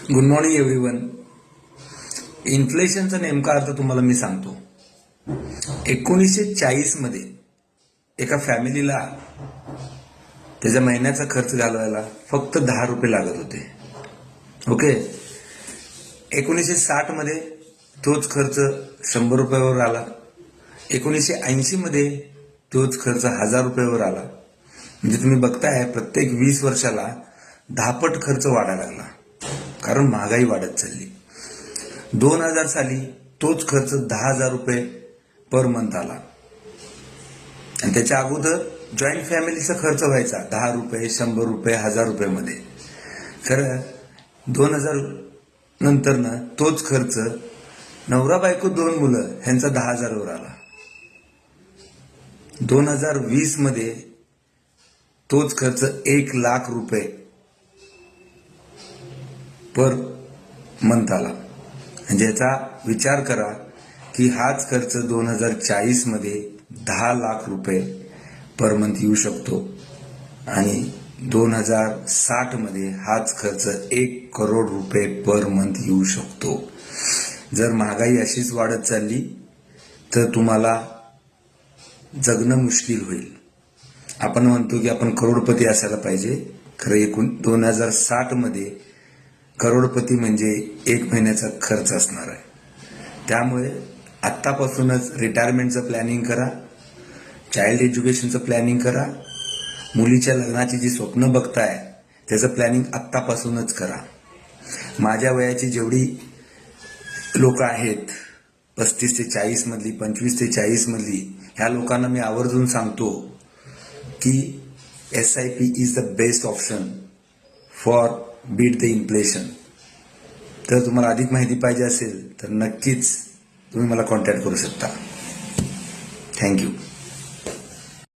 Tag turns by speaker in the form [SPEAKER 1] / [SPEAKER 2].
[SPEAKER 1] Good morning everyone. इन्फ्लेशनचा नेमका अर्थ तुम्हाला मी सांगतो. 1940 मध्ये एका फॅमिलीला त्याच्या महिन्याचा खर्च घालवायला फक्त 10 रुपये लागत होते. ओके. 1960 मध्ये तोच खर्च 100 रुपयावर आला. 1980 मध्ये तोच खर्च 1000 रुपयावर आला. म्हणजे तुम्ही बघताय प्रत्येक 20 वर्षाला 10 पट खर्च वाढायला लागला, कारण महागाई वाढत चालली. 2000 साली तोच खर्च 10,000 रुपये पर मंथ आला. आणि त्याच्या अगोदर जॉईंट फॅमिलीचा खर्च व्हायचा 10 रुपये, 100 रुपये, 1000 रुपयामध्ये. खरं 2000 नंतर ना तोच खर्च नवरा बायको 2 मुलं ह्यांचा 10,000 वर आला. 2020 मध्ये तोच खर्च 1,00,000 रुपये पर मंथ आला. म्हणजे याचा विचार करा की हाच खर्च 2040 मध्ये 10,00,000 रुपये पर मंथ येऊ शकतो आणि 2060 मध्ये हाच खर्च 1 करोड रुपये पर मंथ येऊ शकतो. जर महागाई अशीच वाढत चालली तर तुम्हाला जगणं मुश्किल होईल. आपण म्हणतो की आपण करोडपती असायला पाहिजे. खरं 2060 मध्ये करोडपती म्हणजे 1 महिन्याचा खर्च असणार आहे. त्यामुळे आत्तापासूनच रिटायरमेंटचं प्लॅनिंग करा, चाइल्ड एज्युकेशनचं प्लॅनिंग करा, मुलीच्या लग्नाची जी स्वप्न बघताय त्याचं प्लॅनिंग आत्तापासूनच करा. माझ्या वयाची जेवढी लोक आहेत 35 ते 40 मधली, 25 ते 40 मधली, ह्या लोकांना मी आवर्जून सांगतो की SIP is the best option for beat the inflation. तर तुम्हाला अधिक माहिती पाहिजे असेल तर नक्कीच तुम्ही मला कॉन्टॅक्ट करू शकता. थँक्यू.